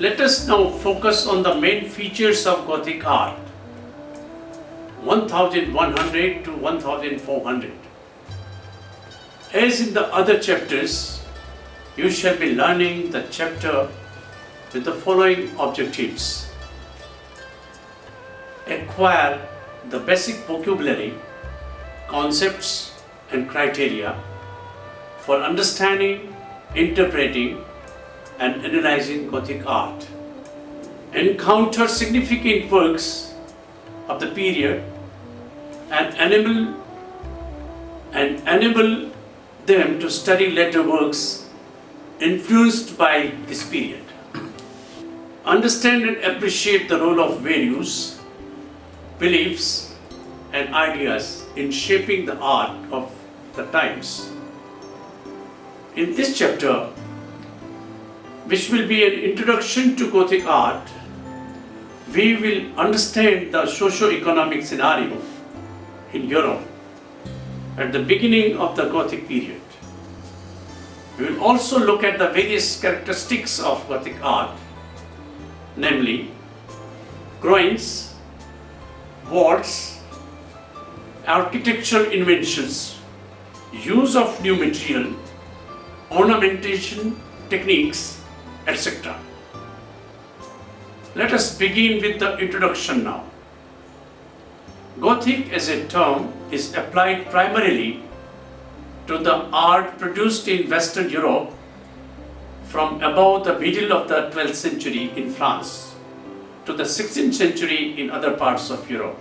Let us now focus on the main features of Gothic art, 1100 to 1400. As in the other chapters, you shall be learning the chapter with the following objectives. Acquire the basic vocabulary, concepts and criteria for understanding, interpreting and analyzing Gothic art. Encounter significant works of the period and enable them to study later works influenced by this period. Understand and appreciate the role of values, beliefs and ideas in shaping the art of the times. In this chapter, which will be an introduction to Gothic art, we will understand the socio-economic scenario in Europe at the beginning of the Gothic period. We will also look at the various characteristics of Gothic art, namely groins, vaults, architectural inventions, use of new material, ornamentation techniques, etc. Let us begin with the introduction now. Gothic as a term is applied primarily to the art produced in Western Europe from about the middle of the 12th century in France to the 16th century in other parts of Europe.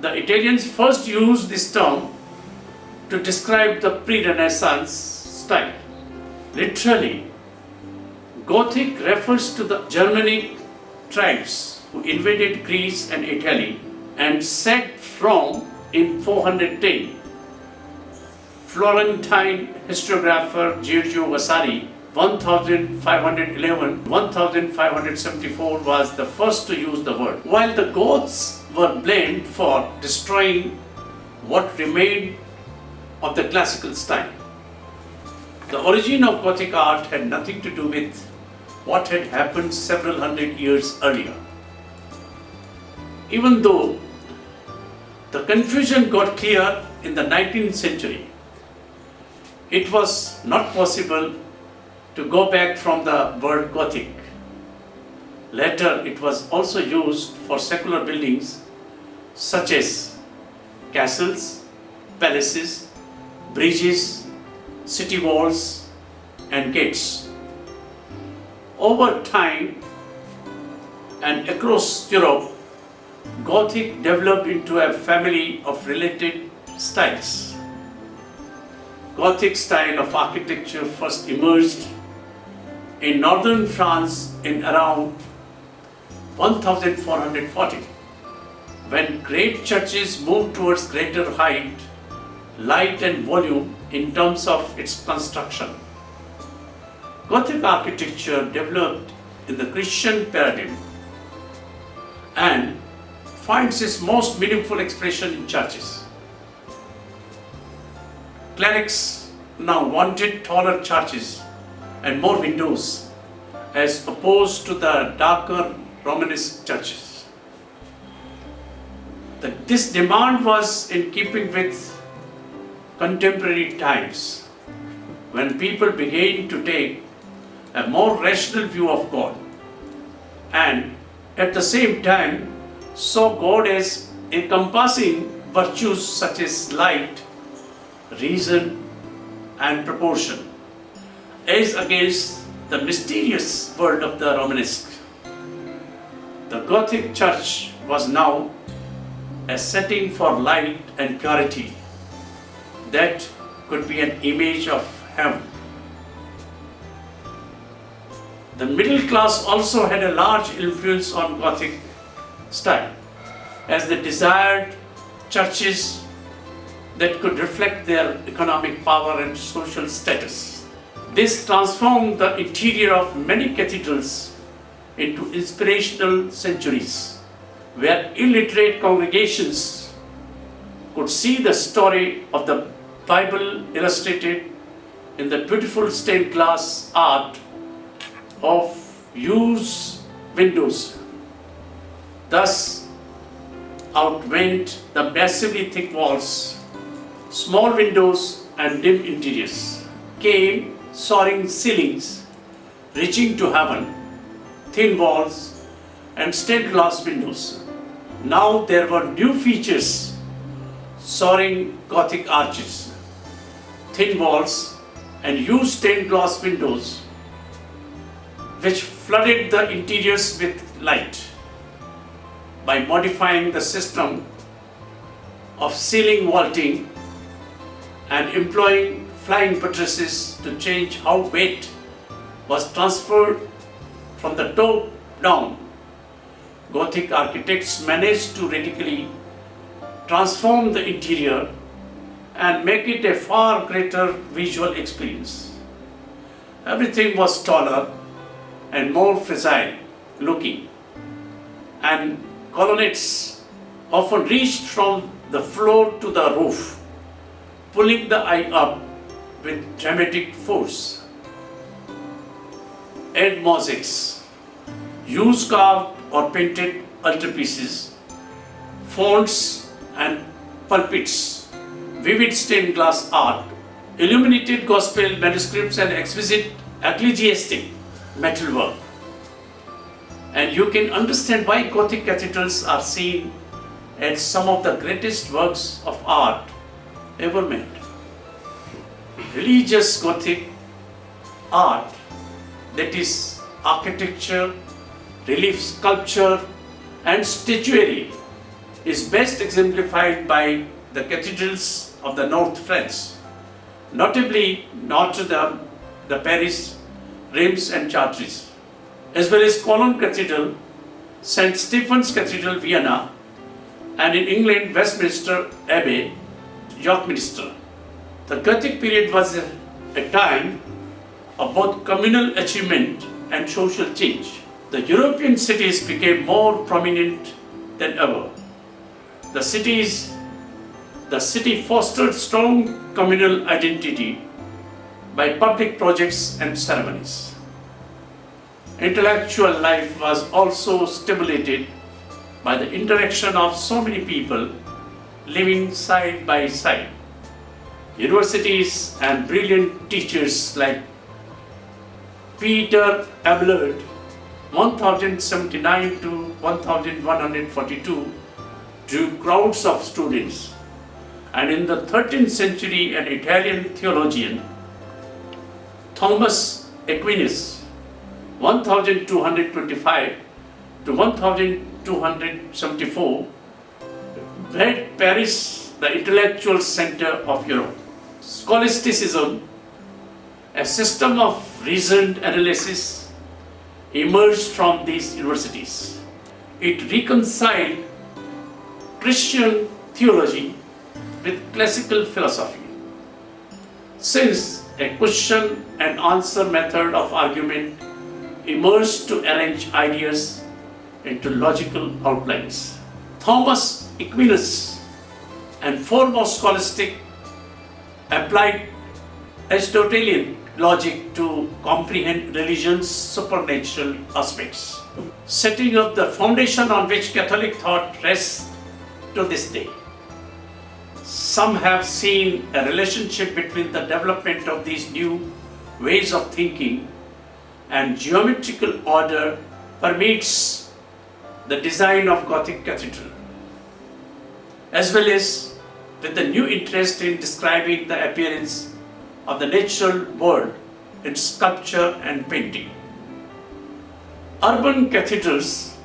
The Italians first used this term to describe the pre-Renaissance style. Literally, Gothic refers to the Germanic tribes who invaded Greece and Italy and sacked Rome in 410. Florentine historiographer Giorgio Vasari 1511-1574 was the first to use the word. While the Goths were blamed for destroying what remained of the classical style, the origin of Gothic art had nothing to do with what had happened several hundred years earlier. Even though the confusion got clear in the 19th century, it was not possible to go back from the word Gothic. Later, it was also used for secular buildings such as castles, palaces, bridges, city walls, and gates. Over time and across Europe, Gothic developed into a family of related styles. Gothic style of architecture first emerged in northern France in around 1440, when great churches moved towards greater height, light and volume in terms of its construction. Gothic architecture developed in the Christian paradigm and finds its most meaningful expression in churches. Clerics now wanted taller churches and more windows as opposed to the darker Romanesque churches. This demand was in keeping with contemporary times, when people began to take a more rational view of God and at the same time saw God as encompassing virtues such as light, reason and proportion, as against the mysterious world of the Romanesque. The Gothic church was now a setting for light and purity that could be an image of heaven. The middle class also had a large influence on Gothic style, as they desired churches that could reflect their economic power and social status. This transformed the interior of many cathedrals into inspirational sanctuaries, where illiterate congregations could see the story of the Bible illustrated in the beautiful stained glass art of use windows, thus outwent the massively thick walls. Small windows and dim interiors came soaring ceilings reaching to heaven, thin walls and stained glass windows. Now there were new features: soaring Gothic arches, thin walls and huge stained glass windows which flooded the interiors with light. By modifying the system of ceiling vaulting and employing flying buttresses to change how weight was transferred from the top down, Gothic architects managed to radically transform the interior and make it a far greater visual experience. Everything was taller and more fragile looking, and colonnades often reached from the floor to the roof, pulling the eye up with dramatic force. Add mosaics, use carved or painted altarpieces, fonts and pulpits, vivid stained glass art, illuminated gospel manuscripts and exquisite ecclesiastic metalwork. And you can understand why Gothic cathedrals are seen as some of the greatest works of art ever made. Religious Gothic art, that is architecture, relief sculpture and statuary, is best exemplified by the cathedrals of the North France, notably Notre Dame de Paris, Reims and Chartres, as well as Cologne Cathedral, St. Stephen's Cathedral, Vienna, and in England, Westminster Abbey, York Minster. The Gothic period was a time of both communal achievement and social change. The European cities became more prominent than ever. The city fostered strong communal identity by public projects and ceremonies. Intellectual life was also stimulated by the interaction of so many people living side by side. Universities and brilliant teachers like Peter Abelard, 1079 to 1142, drew crowds of students. And in the 13th century, an Italian theologian, Thomas Aquinas, 1225 to 1274, made Paris the intellectual center of Europe. Scholasticism, a system of reasoned analysis, emerged from these universities. It reconciled Christian theology with classical philosophy, since a question and answer method of argument emerged to arrange ideas into logical outlines. Thomas Aquinas and foremost scholastic applied Aristotelian logic to comprehend religion's supernatural aspects, setting up the foundation on which Catholic thought rests to this day. Some have seen a relationship between the development of these new ways of thinking and geometrical order permeates the design of Gothic cathedral, as well as with the new interest in describing the appearance of the natural world in sculpture and painting. Urban cathedrals,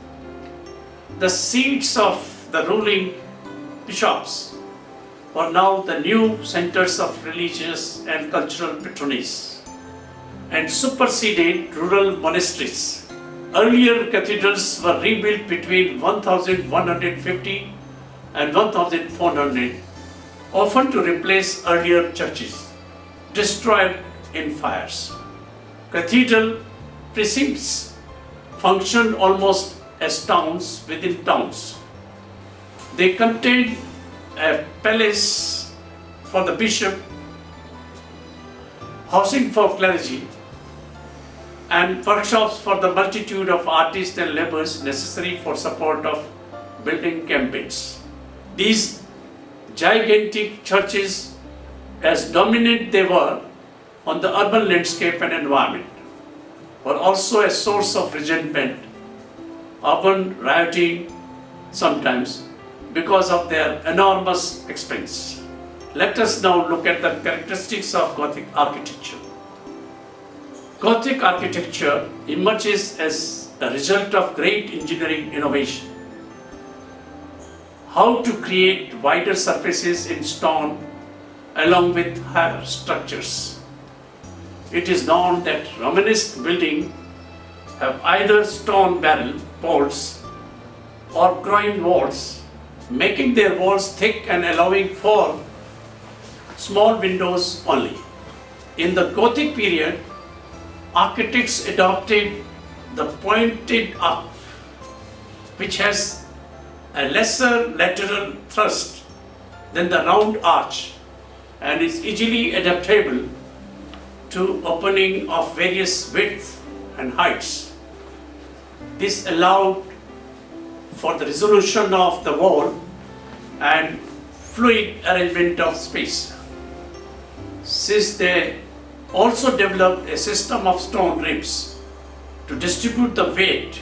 the seats of the ruling bishops, were now the new centers of religious and cultural patronage and superseded rural monasteries. Earlier cathedrals were rebuilt between 1150 and 1400, often to replace earlier churches destroyed in fires. Cathedral precincts functioned almost as towns within towns. They contained a palace for the bishop, housing for clergy, and workshops for the multitude of artists and laborers necessary for support of building campaigns. These gigantic churches, as dominant they were on the urban landscape and environment, were also a source of resentment, urban rioting sometimes, because of their enormous expense. Let us now look at the characteristics of Gothic architecture. Gothic architecture emerges as a result of great engineering innovation. How to create wider surfaces in stone along with higher structures. It is known that Romanesque buildings have either stone barrel walls or groin walls, making their walls thick and allowing for small windows only. In the Gothic period, architects adopted the pointed arch, which has a lesser lateral thrust than the round arch and is easily adaptable to opening of various widths and heights. This allowed for the resolution of the wall and fluid arrangement of space. Since they also developed a system of stone ribs to distribute the weight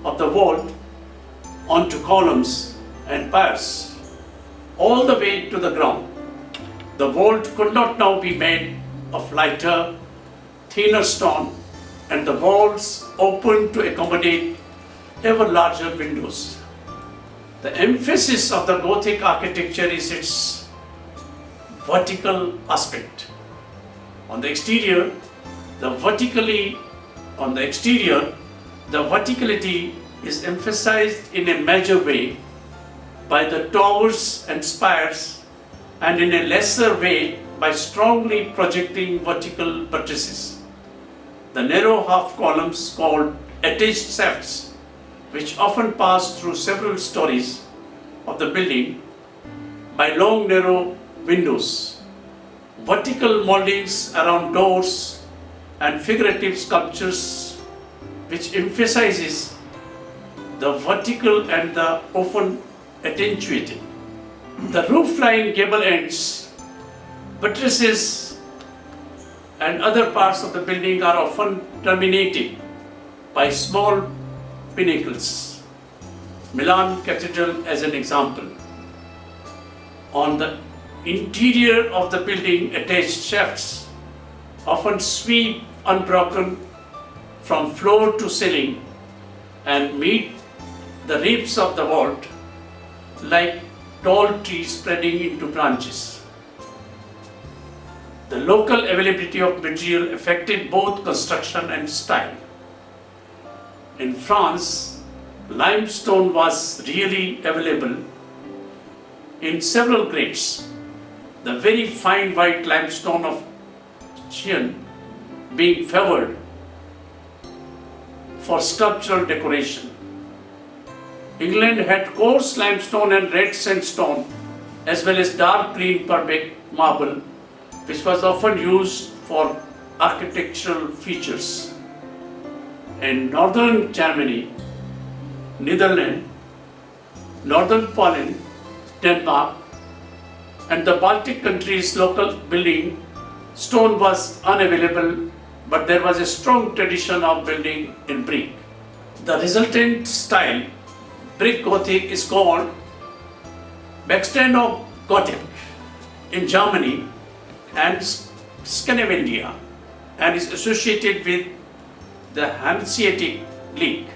of the vault onto columns and piers all the way to the ground. The vault could not now be made of lighter, thinner stone, and the walls opened to accommodate ever larger windows. The emphasis of the Gothic architecture is its vertical aspect. On the exterior, the verticality is emphasized in a major way by the towers and spires, and in a lesser way by strongly projecting vertical buttresses. The narrow half columns called attached shafts, which often pass through several stories of the building by long narrow windows. Vertical moldings around doors and figurative sculptures which emphasizes the vertical and the often attenuated. The roof-line gable ends, buttresses and other parts of the building are often terminated by small pinnacles. Milan Cathedral as an example. On the interior of the building, attached shafts often sweep unbroken from floor to ceiling and meet the ribs of the vault like tall trees spreading into branches. The local availability of material affected both construction and style. In France, limestone was really available in several grades. The very fine white limestone of Chien being favored for sculptural decoration. England had coarse limestone and red sandstone as well as dark green Purbeck marble, which was often used for architectural features. In northern Germany, Netherlands, northern Poland, Denmark, and the Baltic countries' local building stone was unavailable, but there was a strong tradition of building in brick. The resultant style, brick Gothic, is called Backsteinhof Gothic in Germany and Scandinavia, and is associated with the Hanseatic League.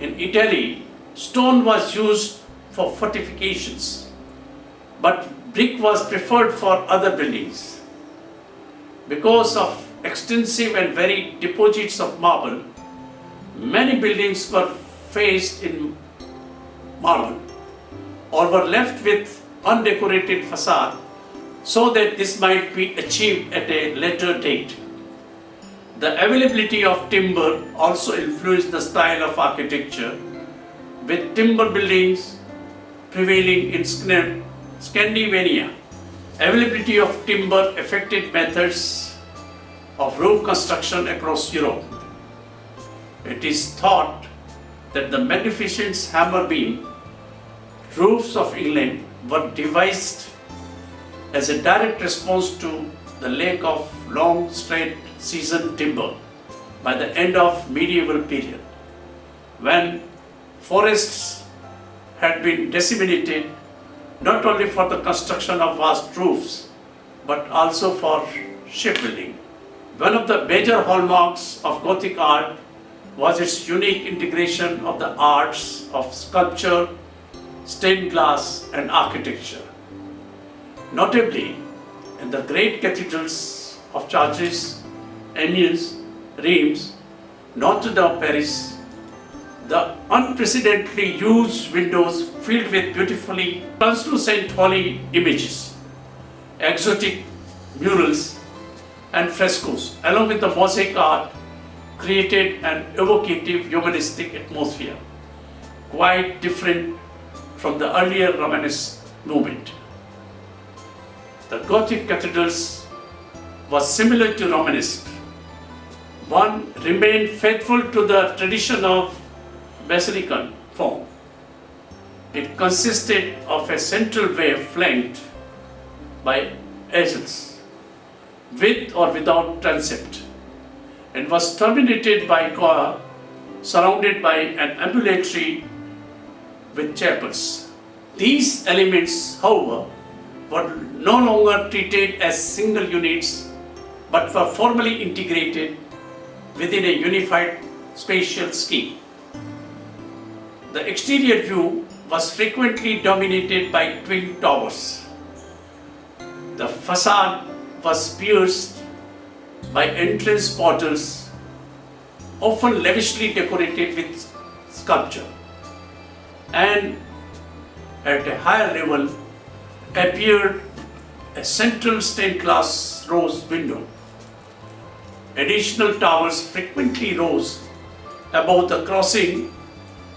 In Italy, stone was used for fortifications, but brick was preferred for other buildings. Because of extensive and varied deposits of marble, many buildings were faced in marble or were left with undecorated facade so that this might be achieved at a later date. The availability of timber also influenced the style of architecture, with timber buildings prevailing in Scandinavia. Availability of timber affected methods of roof construction across Europe. It is thought that the magnificent hammer beam roofs of England were devised as a direct response to the lack of long straight season timber by the end of medieval period, when forests had been disseminated not only for the construction of vast roofs but also for shipbuilding. One of the major hallmarks of Gothic art was its unique integration of the arts of sculpture, stained glass and architecture. Notably, in the great cathedrals of Chartres, Amiens, Reims, Notre Dame of Paris, the unprecedentedly huge windows filled with beautifully translucent holy images, exotic murals and frescoes, along with the mosaic art, created an evocative humanistic atmosphere, quite different from the earlier Romanesque movement. The Gothic cathedrals was similar to Romanesque. One remained faithful to the tradition of basilican form. It consisted of a central wave flanked by aisles, with or without transept, and was terminated by choir surrounded by an ambulatory with chapels. These elements, however, were no longer treated as single units but were formally integrated within a unified spatial scheme. The exterior view was frequently dominated by twin towers. The facade was pierced by entrance portals, often lavishly decorated with sculpture, and at a higher level appeared a central stained glass rose window. Additional towers frequently rose above the crossing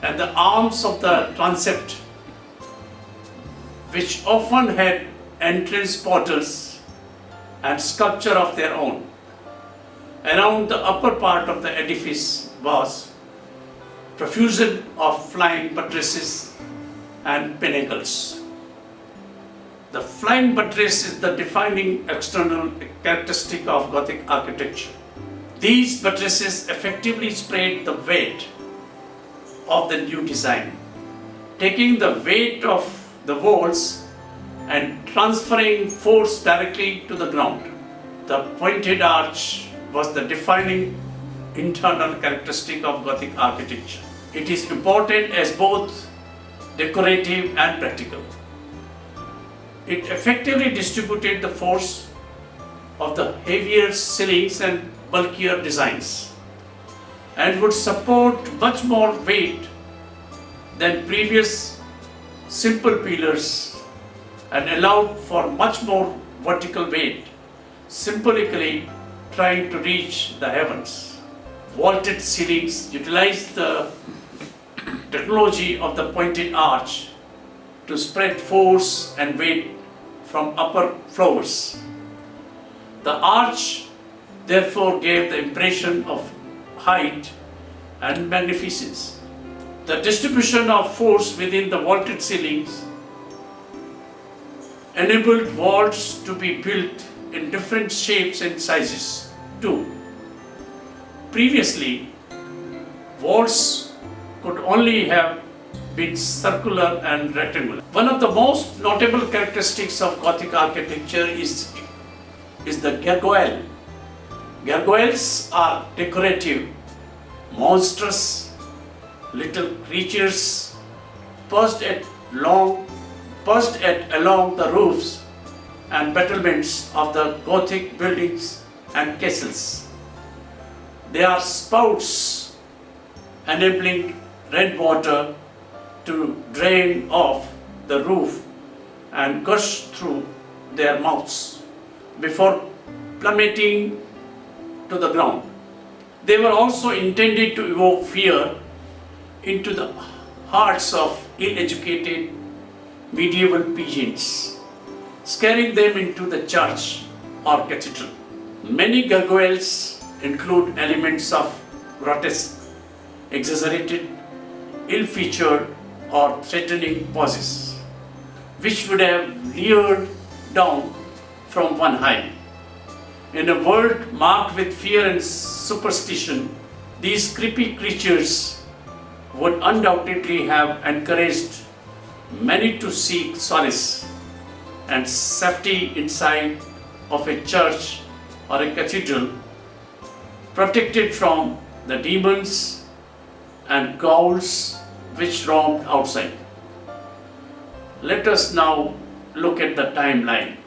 and the arms of the transept, which often had entrance portals and sculpture of their own. Around the upper part of the edifice was profusion of flying buttresses and pinnacles. The flying buttress is the defining external characteristic of Gothic architecture. These buttresses effectively spread the weight of the new design, taking the weight of the walls and transferring force directly to the ground. The pointed arch was the defining internal characteristic of Gothic architecture. It is important as both decorative and practical. It effectively distributed the force of the heavier ceilings and bulkier designs, and would support much more weight than previous simple pillars, and allowed for much more vertical weight, symbolically trying to reach the heavens. Vaulted ceilings utilized the technology of the pointed arch to spread force and weight from upper floors. The arch therefore gave the impression of height and magnificence. The distribution of force within the vaulted ceilings enabled vaults to be built in different shapes and sizes too. Previously, vaults could only have been circular and rectangular. One of the most notable characteristics of Gothic architecture is the gargoyle. Gargoyles are decorative, monstrous little creatures perched along the roofs and battlements of the Gothic buildings and castles. They are spouts enabling rainwater to drain off the roof and gush through their mouths before plummeting to the ground. They were also intended to evoke fear into the hearts of ill-educated medieval peasants, scaring them into the church or cathedral. Many gargoyles include elements of grotesque, exaggerated, ill-featured or threatening poses, which would have leered down from one height. In a world marked with fear and superstition, these creepy creatures would undoubtedly have encouraged many to seek solace and safety inside of a church or a cathedral, protected from the demons and ghouls which roamed outside. Let us now look at the timeline.